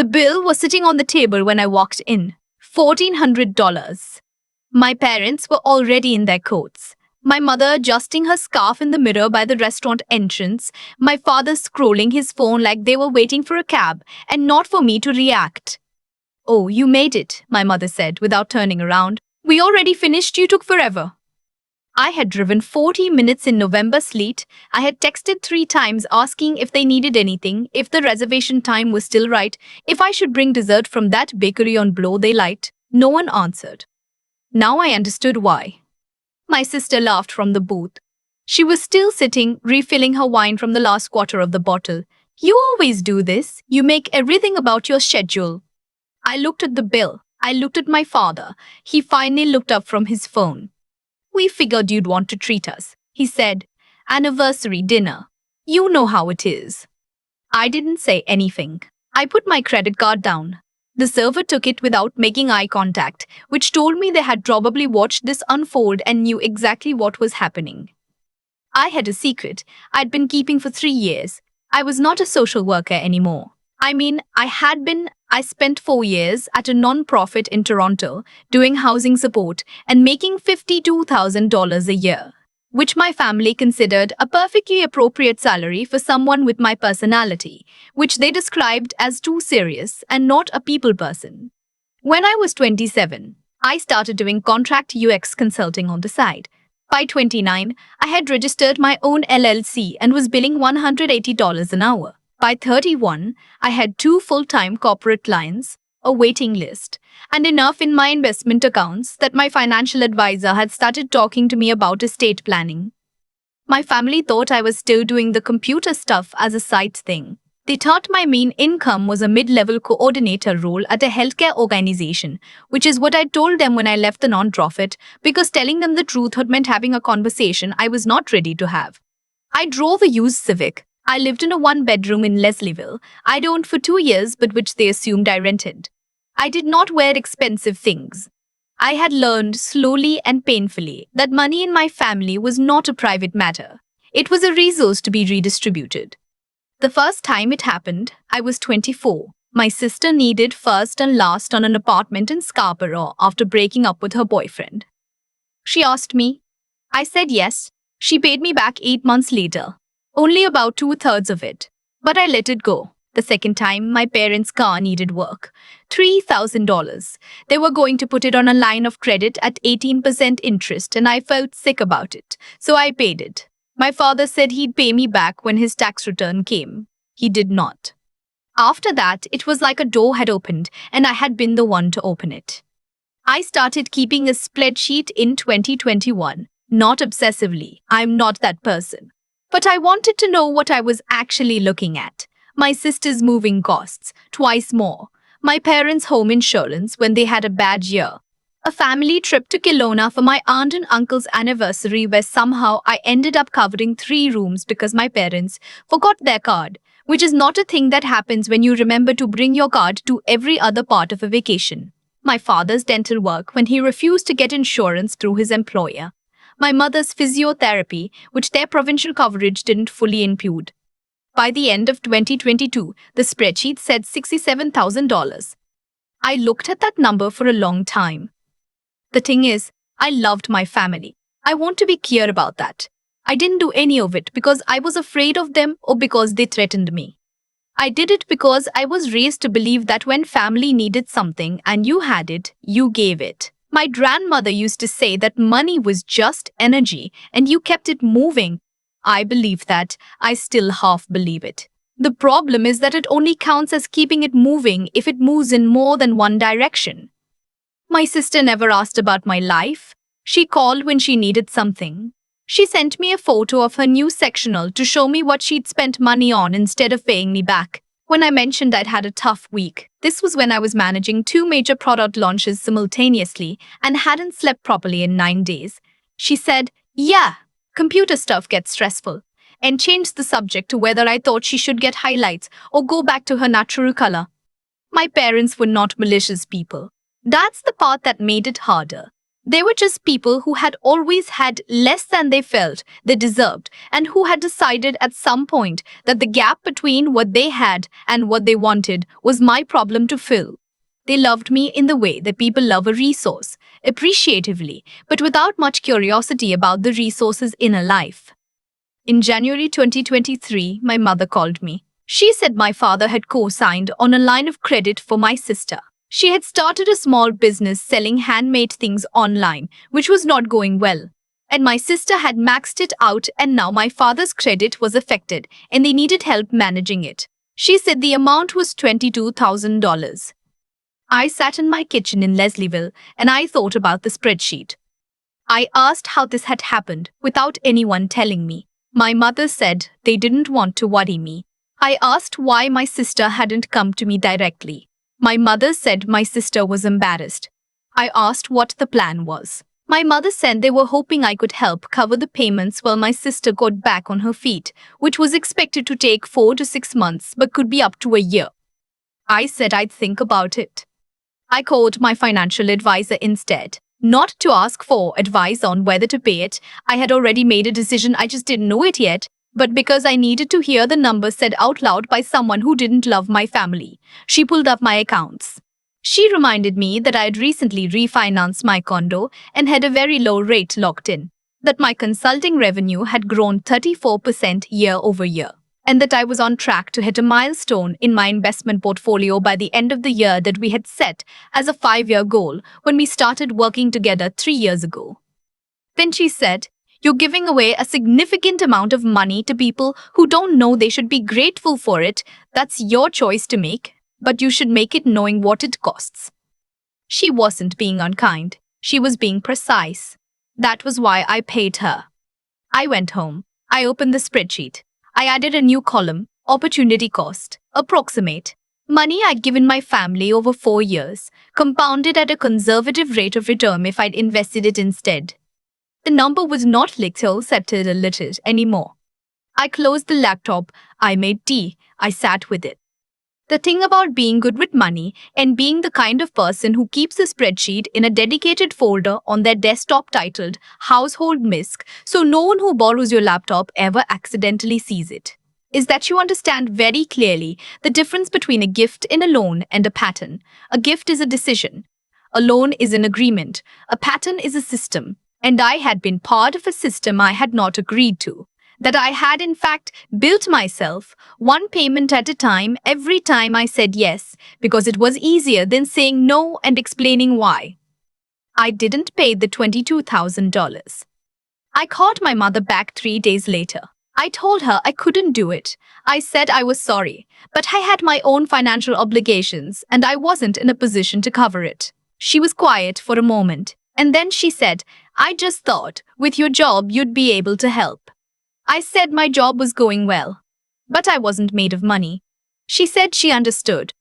The bill was sitting on the table when I walked in. $1,400. My parents were already in their coats. My mother adjusting her scarf in the mirror by the restaurant entrance, my father scrolling his phone like they were waiting for a cab and not for me to react. "Oh, you made it," my mother said without turning around. "We already finished, you took forever." I had driven 40 minutes in November sleet. I had texted 3 times asking if they needed anything, if the reservation time was still right, if I should bring dessert from that bakery on Blow They Light. No one answered. Now I understood why. My sister laughed from the booth. She was still sitting, refilling her wine from the last quarter of the bottle. "You always do this. You make everything about your schedule." I looked at the bill. I looked at my father. He finally looked up from his phone. "We figured you'd want to treat us," he said. "Anniversary dinner. You know how it is." I didn't say anything. I put my credit card down. The server took it without making eye contact, which told me they had probably watched this unfold and knew exactly what was happening. I had a secret I'd been keeping for 3 years. I was not a social worker anymore. I spent 4 years at a non-profit in Toronto doing housing support and making $52,000 a year, which my family considered a perfectly appropriate salary for someone with my personality, which they described as too serious and not a people person. When I was 27, I started doing contract UX consulting on the side. By 29, I had registered my own LLC and was billing $180 an hour. By 31, I had 2 full-time corporate clients, a waiting list, and enough in my investment accounts that my financial advisor had started talking to me about estate planning. My family thought I was still doing the computer stuff as a side thing. They thought my main income was a mid-level coordinator role at a healthcare organization, which is what I told them when I left the non-profit, because telling them the truth had meant having a conversation I was not ready to have. I drove a used Civic. I lived in a 1-bedroom in Leslieville. I'd owned for 2 years, but which they assumed I rented. I did not wear expensive things. I had learned slowly and painfully that money in my family was not a private matter. It was a resource to be redistributed. The first time it happened, I was 24. My sister needed first and last on an apartment in Scarborough after breaking up with her boyfriend. She asked me. I said yes. She paid me back 8 months later. Only about 2/3 of it. But I let it go. The second time, my parents' car needed work. $3,000. They were going to put it on a line of credit at 18% interest, and I felt sick about it, so I paid it. My father said he'd pay me back when his tax return came. He did not. After that, it was like a door had opened, and I had been the one to open it. I started keeping a spreadsheet in 2021. Not obsessively. I'm not that person. But I wanted to know what I was actually looking at. My sister's moving costs, twice more. My parents' home insurance when they had a bad year. A family trip to Kelowna for my aunt and uncle's anniversary where somehow I ended up covering 3 rooms because my parents forgot their card, which is not a thing that happens when you remember to bring your card to every other part of a vacation. My father's dental work when he refused to get insurance through his employer. My mother's physiotherapy, which their provincial coverage didn't fully impute. By the end of 2022, the spreadsheet said $67,000. I looked at that number for a long time. The thing is, I loved my family. I want to be clear about that. I didn't do any of it because I was afraid of them or because they threatened me. I did it because I was raised to believe that when family needed something and you had it, you gave it. My grandmother used to say that money was just energy and you kept it moving. I believe that. I still half believe it. The problem is that it only counts as keeping it moving if it moves in more than one direction. My sister never asked about my life. She called when she needed something. She sent me a photo of her new sectional to show me what she'd spent money on instead of paying me back. When I mentioned I'd had a tough week, this was when I was managing 2 major product launches simultaneously and hadn't slept properly in 9 days. She said, "Yeah, computer stuff gets stressful," and changed the subject to whether I thought she should get highlights or go back to her natural color. My parents were not malicious people. That's the part that made it harder. They were just people who had always had less than they felt they deserved and who had decided at some point that the gap between what they had and what they wanted was my problem to fill. They loved me in the way that people love a resource, appreciatively, but without much curiosity about the resource's inner life. In January 2023, my mother called me. She said my father had co-signed on a line of credit for my sister. She had started a small business selling handmade things online, which was not going well. And my sister had maxed it out, and now my father's credit was affected and they needed help managing it. She said the amount was $22,000. I sat in my kitchen in Leslieville and I thought about the spreadsheet. I asked how this had happened without anyone telling me. My mother said they didn't want to worry me. I asked why my sister hadn't come to me directly. My mother said my sister was embarrassed. I asked what the plan was. My mother said they were hoping I could help cover the payments while my sister got back on her feet, which was expected to take 4 to 6 months but could be up to a year. I said I'd think about it. I called my financial advisor instead, not to ask for advice on whether to pay it. I had already made a decision, I just didn't know it yet, but because I needed to hear the numbers said out loud by someone who didn't love my family. She pulled up my accounts. She reminded me that I had recently refinanced my condo and had a very low rate locked in, that my consulting revenue had grown 34% year over year, and that I was on track to hit a milestone in my investment portfolio by the end of the year that we had set as a 5-year goal when we started working together 3 years ago. Then she said, "You're giving away a significant amount of money to people who don't know they should be grateful for it. That's your choice to make, but you should make it knowing what it costs." She wasn't being unkind. She was being precise. That was why I paid her. I went home. I opened the spreadsheet. I added a new column, opportunity cost, approximate. Money I'd given my family over 4 years, compounded at a conservative rate of return if I'd invested it instead. The number was not little anymore. I closed the laptop, I made tea, I sat with it. The thing about being good with money and being the kind of person who keeps a spreadsheet in a dedicated folder on their desktop titled Household Misc so no one who borrows your laptop ever accidentally sees it, is that you understand very clearly the difference between a gift and a loan and a pattern. A gift is a decision. A loan is an agreement. A pattern is a system. And I had been part of a system I had not agreed to, that I had in fact built myself, one payment at a time every time I said yes, because it was easier than saying no and explaining why. I didn't pay the $22,000. I called my mother back 3 days later. I told her I couldn't do it. I said I was sorry, but I had my own financial obligations and I wasn't in a position to cover it. She was quiet for a moment, and then she said, "I just thought, with your job, you'd be able to help." I said my job was going well, but I wasn't made of money. She said she understood.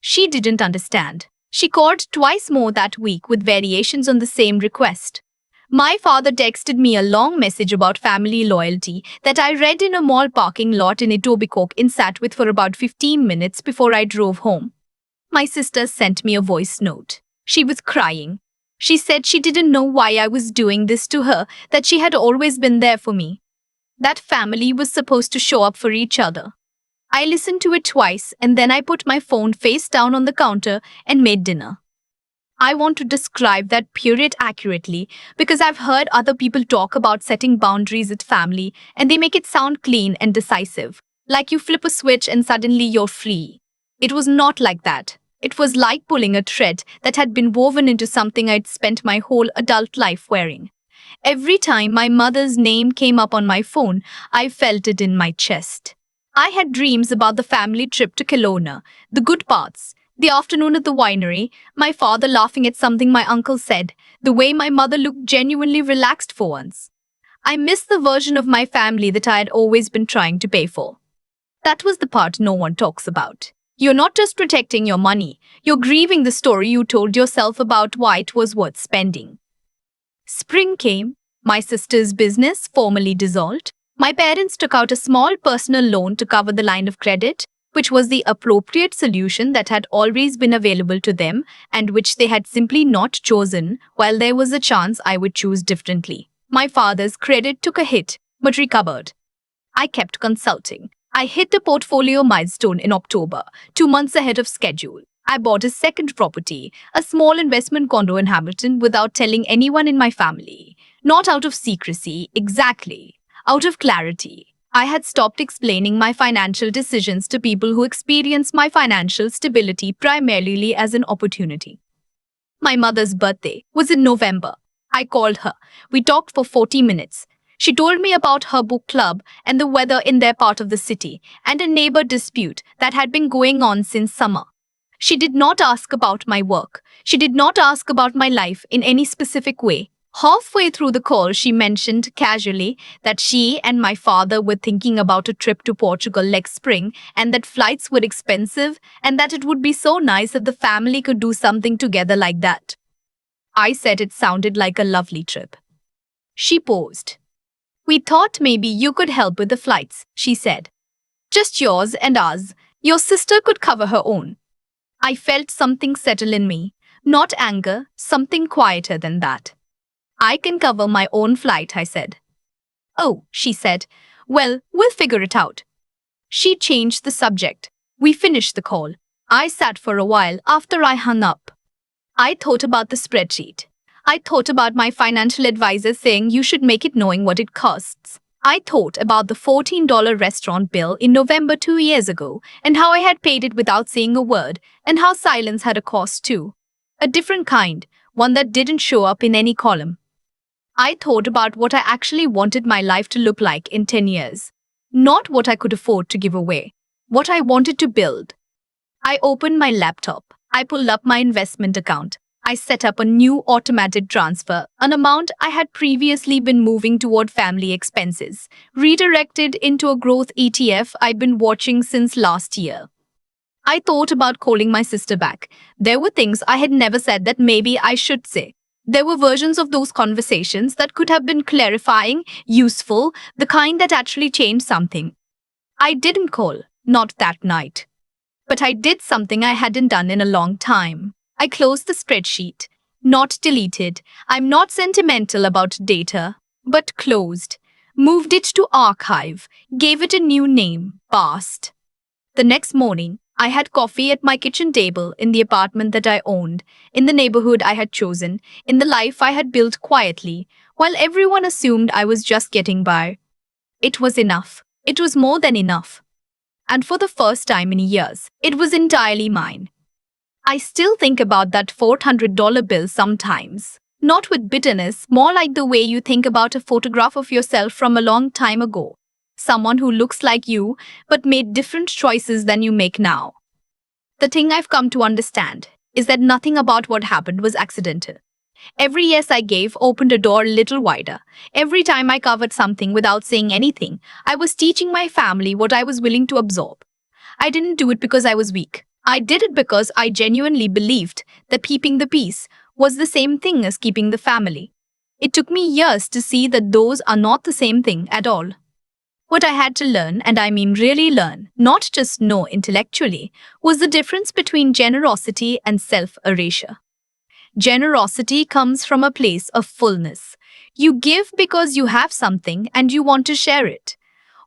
She didn't understand. She called twice more that week with variations on the same request. My father texted me a long message about family loyalty that I read in a mall parking lot in Etobicoke and sat with for about 15 minutes before I drove home. My sister sent me a voice note. She was crying. She said she didn't know why I was doing this to her, that she had always been there for me. That family was supposed to show up for each other. I listened to it twice and then I put my phone face down on the counter and made dinner. I want to describe that period accurately because I've heard other people talk about setting boundaries with family and they make it sound clean and decisive, like you flip a switch and suddenly you're free. It was not like that. It was like pulling a thread that had been woven into something I'd spent my whole adult life wearing. Every time my mother's name came up on my phone, I felt it in my chest. I had dreams about the family trip to Kelowna, the good parts, the afternoon at the winery, my father laughing at something my uncle said, the way my mother looked genuinely relaxed for once. I missed the version of my family that I had always been trying to pay for. That was the part no one talks about. You're not just protecting your money, you're grieving the story you told yourself about why it was worth spending. Spring came, my sister's business formally dissolved. My parents took out a small personal loan to cover the line of credit. which was the appropriate solution that had always been available to them and which they had simply not chosen, while there was a chance I would choose differently. My father's credit took a hit, but recovered. I kept consulting. I hit the portfolio milestone in October, 2 months ahead of schedule. I bought a second property, a small investment condo in Hamilton, without telling anyone in my family. Not out of secrecy, exactly. Out of clarity. I had stopped explaining my financial decisions to people who experienced my financial stability primarily as an opportunity. My mother's birthday was in November. I called her. We talked for 40 minutes. She told me about her book club and the weather in their part of the city and a neighbor dispute that had been going on since summer. She did not ask about my work. She did not ask about my life in any specific way. Halfway through the call, she mentioned casually that she and my father were thinking about a trip to Portugal next spring and that flights were expensive and that it would be so nice if the family could do something together like that. I said it sounded like a lovely trip. She paused. "We thought maybe you could help with the flights," she said. "Just yours and ours. Your sister could cover her own." I felt something settle in me. Not anger, something quieter than that. "I can cover my own flight," I said. "Oh," she said. "Well, we'll figure it out." She changed the subject. We finished the call. I sat for a while after I hung up. I thought about the spreadsheet. I thought about my financial advisor saying you should make it knowing what it costs. I thought about the $14 restaurant bill in November 2 years ago and how I had paid it without saying a word and how silence had a cost too. A different kind, one that didn't show up in any column. I thought about what I actually wanted my life to look like in 10 years. Not what I could afford to give away. What I wanted to build. I opened my laptop. I pulled up my investment account. I set up a new automated transfer, an amount I had previously been moving toward family expenses, redirected into a growth ETF I'd been watching since last year. I thought about calling my sister back. There were things I had never said that maybe I should say. There were versions of those conversations that could have been clarifying, useful, the kind that actually changed something. I didn't call, not that night. But I did something I hadn't done in a long time. I closed the spreadsheet. Not deleted. I'm not sentimental about data, but closed. Moved it to archive. Gave it a new name, past. The next morning, I had coffee at my kitchen table in the apartment that I owned, in the neighborhood I had chosen, in the life I had built quietly, while everyone assumed I was just getting by. It was enough. It was more than enough. And for the first time in years, it was entirely mine. I still think about that $400 bill sometimes. Not with bitterness, more like the way you think about a photograph of yourself from a long time ago. Someone who looks like you, but made different choices than you make now. The thing I've come to understand is that nothing about what happened was accidental. Every yes I gave opened a door a little wider. Every time I covered something without saying anything, I was teaching my family what I was willing to absorb. I didn't do it because I was weak. I did it because I genuinely believed that keeping the peace was the same thing as keeping the family. It took me years to see that those are not the same thing at all. What I had to learn, and I mean really learn, not just know intellectually, was the difference between generosity and self-erasure. Generosity comes from a place of fullness. You give because you have something and you want to share it.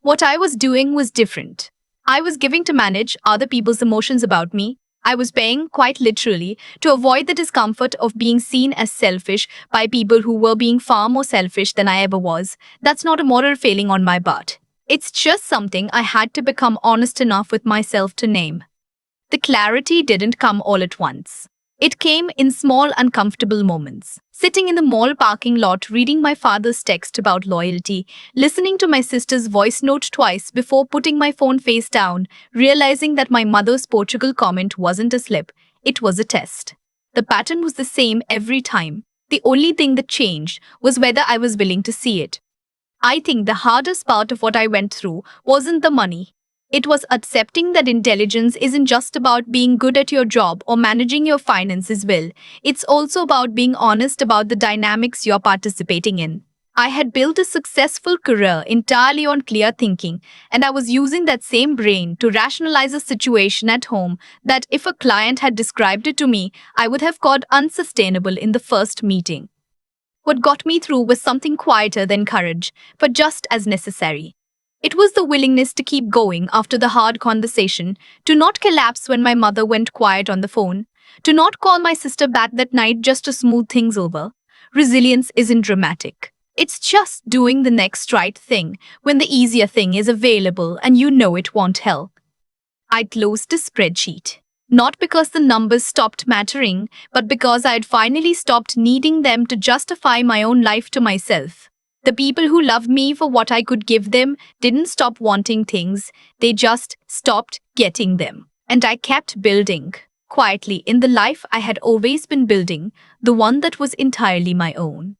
What I was doing was different. I was giving to manage other people's emotions about me. I was paying, quite literally, to avoid the discomfort of being seen as selfish by people who were being far more selfish than I ever was. That's not a moral failing on my part. It's just something I had to become honest enough with myself to name. The clarity didn't come all at once. It came in small, uncomfortable moments. Sitting in the mall parking lot reading my father's text about loyalty, listening to my sister's voice note twice before putting my phone face down, realizing that my mother's Portugal comment wasn't a slip, it was a test. The pattern was the same every time. The only thing that changed was whether I was willing to see it. I think the hardest part of what I went through wasn't the money. It was accepting that intelligence isn't just about being good at your job or managing your finances well. It's also about being honest about the dynamics you're participating in. I had built a successful career entirely on clear thinking, and I was using that same brain to rationalize a situation at home that, if a client had described it to me, I would have called unsustainable in the first meeting. What got me through was something quieter than courage, but just as necessary. It was the willingness to keep going after the hard conversation, to not collapse when my mother went quiet on the phone, to not call my sister back that night just to smooth things over. Resilience isn't dramatic. It's just doing the next right thing when the easier thing is available and you know it won't help. I closed the spreadsheet. Not because the numbers stopped mattering, but because I had finally stopped needing them to justify my own life to myself. The people who loved me for what I could give them didn't stop wanting things, they just stopped getting them. And I kept building, quietly, in the life I had always been building, the one that was entirely my own.